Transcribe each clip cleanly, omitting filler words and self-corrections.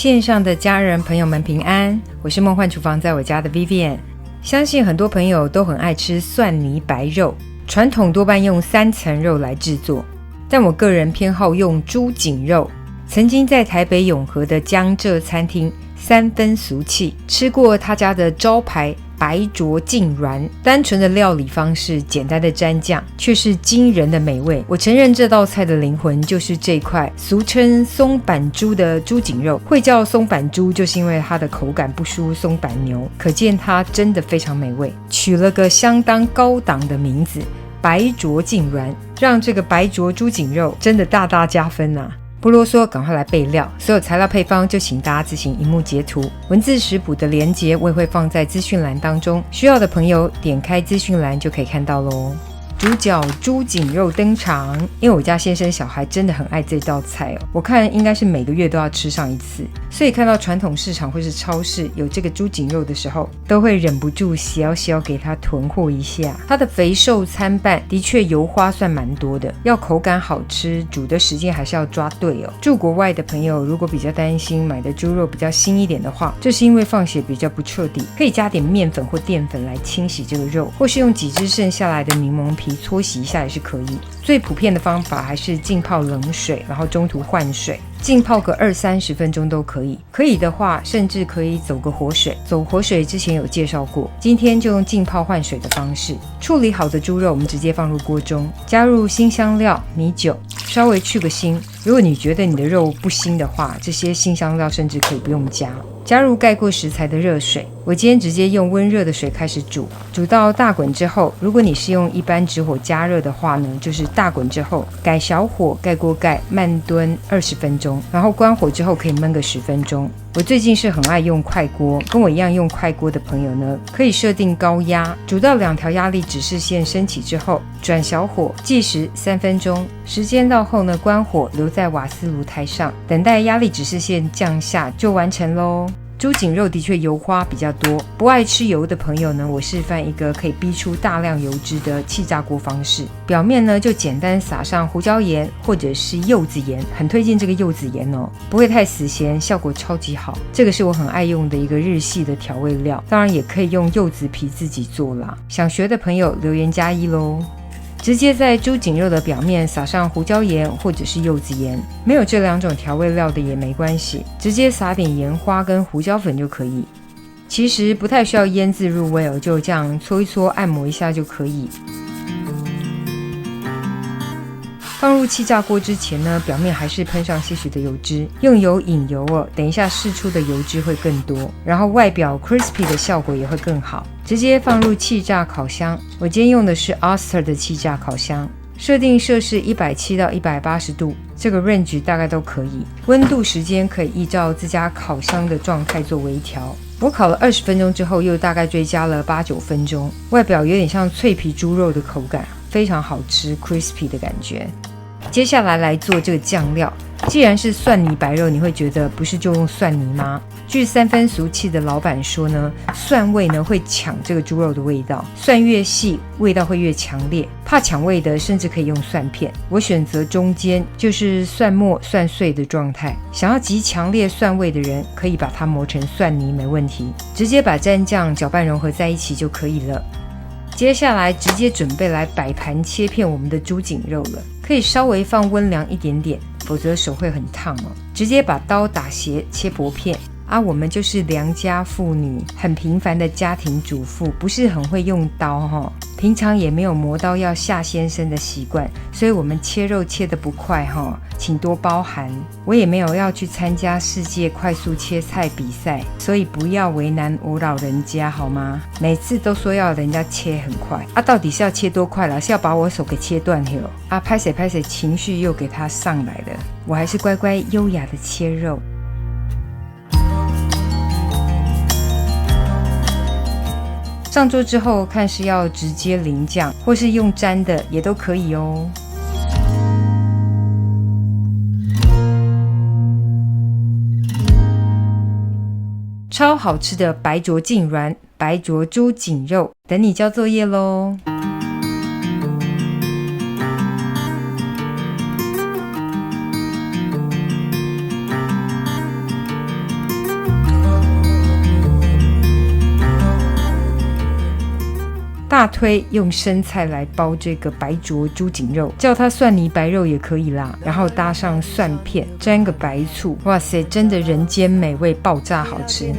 线上的家人朋友们平安，我是梦幻厨房在我家的 Vivian。 相信很多朋友都很爱吃蒜泥白肉，传统多半用3层肉来制作，但我个人偏好用猪颈肉。曾经在台北永和的江浙餐厅三分俗气吃过他家的招牌白灼净软，单纯的料理方式，简单的蘸酱，却是惊人的美味。我承认这道菜的灵魂就是这块俗称松板猪的猪颈肉，会叫松板猪就是因为它的口感不输松板牛，可见它真的非常美味，取了个相当高档的名字白灼净软，让这个白灼猪颈肉真的大大加分啊。不啰嗦，赶快来备料，所有材料配方就请大家自行荧幕截图，文字食谱的连结我也会放在资讯栏当中，需要的朋友点开资讯栏就可以看到咯。主角猪颈肉登场，因为我家先生小孩真的很爱这道菜哦，我看应该是每个月都要吃上一次，所以看到传统市场或是超市有这个猪颈肉的时候，都会忍不住小小给它囤货一下。它的肥瘦参半，的确油花算蛮多的，要口感好吃，煮的时间还是要抓对哦。住国外的朋友如果比较担心买的猪肉比较腥一点的话，这是因为放血比较不彻底，可以加点面粉或淀粉来清洗这个肉，或是用几只剩下来的柠檬皮搓洗一下也是可以。最普遍的方法还是浸泡冷水，然后中途换水，浸泡个20-30分钟都可以。可以的话甚至可以走个活水，走活水之前有介绍过，今天就用浸泡换水的方式。处理好的猪肉我们直接放入锅中，加入辛香料、米酒，稍微去个腥。如果你觉得你的肉不腥的话，这些辛香料甚至可以不用加。加入盖过食材的热水，我今天直接用温热的水开始煮，煮到大滚之后，如果你是用一般直火加热的话呢，就是大滚之后改小火盖锅盖慢炖20分钟，然后关火之后可以焖个10分钟。我最近是很爱用快锅，跟我一样用快锅的朋友呢，可以设定高压，煮到2条压力指示线升起之后，转小火计时3分钟，时间到后呢，关火留在瓦斯炉台上，等待压力指示线降下就完成咯。猪颈肉的确油花比较多，不爱吃油的朋友呢，我示范一个可以逼出大量油脂的气炸锅方式。表面呢就简单撒上胡椒盐或者是柚子盐，很推荐这个柚子盐哦，不会太死咸，效果超级好。这个是我很爱用的一个日系的调味料，当然也可以用柚子皮自己做啦。想学的朋友留言加1咯。直接在猪颈肉的表面撒上胡椒盐或者是柚子盐，没有这2种调味料的也没关系，直接撒点盐花跟胡椒粉就可以。其实不太需要腌制入味哦，就这样搓一搓按摩一下就可以。放入气炸锅之前呢，表面还是喷上些许的油脂，用油引油哦，等一下释出的油脂会更多，然后外表 crispy 的效果也会更好。直接放入气炸烤箱，我今天用的是 Oster 的气炸烤箱，设定摄氏170到180度，这个 range 大概都可以。温度时间可以依照自家烤箱的状态做微调。我烤了20分钟之后，又大概追加了8-9分钟，外表有点像脆皮猪肉的口感，非常好吃 crispy 的感觉。接下来来做这个酱料，既然是蒜泥白肉，你会觉得不是就用蒜泥吗？据三分俗气的老板说呢，蒜味呢会抢这个猪肉的味道，蒜越细味道会越强烈，怕抢味的甚至可以用蒜片。我选择中间，就是蒜末蒜碎的状态。想要极强烈蒜味的人，可以把它磨成蒜泥没问题，直接把蘸酱搅拌融合在一起就可以了。接下来直接准备来摆盘切片我们的猪颈肉了，可以稍微放温凉一点点，否则手会很烫哦。直接把刀打斜切薄片啊，我们就是良家妇女，很平凡的家庭主妇，不是很会用刀哦，平常也没有磨刀要夏先生的习惯，所以我们切肉切得不快哦，请多包涵。我也没有要去参加世界快速切菜比赛，所以不要为难我老人家好吗？每次都说要人家切很快啊，到底是要切多快啦？是要把我手给切断了啊？拍谁拍谁，情绪又给他上来了，我还是乖乖优雅的切肉。上桌之后，看是要直接淋酱，或是用沾的也都可以哦。超好吃的白灼净软白灼猪颈肉，等你交作业咯。大推用生菜来包这个白灼猪颈肉，叫它蒜泥白肉也可以啦，然后搭上蒜片，沾个白醋，哇塞，真的人间美味，爆炸好吃。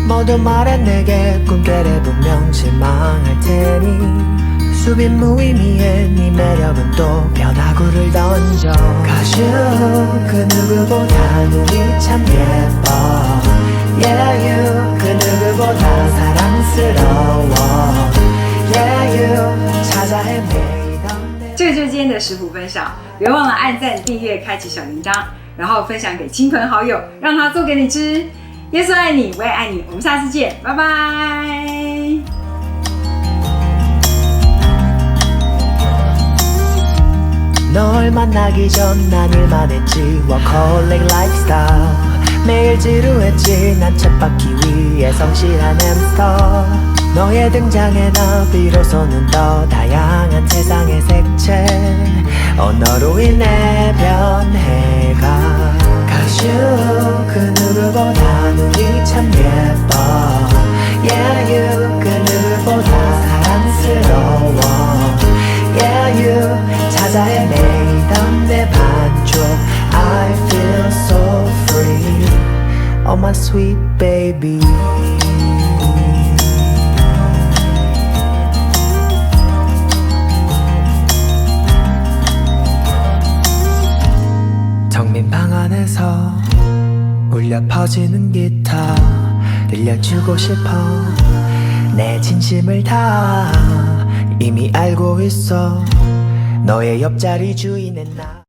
모두 말해 내게 꿈깨를 분명 실망할 테니 수빈 무의미해 네 매력은 또 벼다구를 던져 가슈 그 누구보다 눈이 참 예뻐 Yeah you 그 누구보다 사랑스러워 Yeah you 찾아 헤매이던 这个就是今天的食谱分享，别忘了按赞、订阅、开启小铃铛，然后分享给亲朋好友，让他做给你吃。耶稣爱你，我也爱你，我们下次见，拜拜。 널 만나기 전 난 일만 했지 워커홀릭 라이프스타일 매일 지루했지 난 쳇바퀴 위에 성실한 햄스터 너의 등장에 나 비로소는 더 다양한 세상의 색채 너로 인해 변해가 가슈 그 누구보다 눈이 참 예뻐 Yeah you 그 누구보다 사랑스러워 Yeah you 찾아 헤매이던 내 반쪽 I feel so free Oh my sweet baby 정민 방 안에서 울려 퍼지는 기타 들려주고 싶어 내 진심을 다 이미 알고 있어 너의 옆자리 주인은 나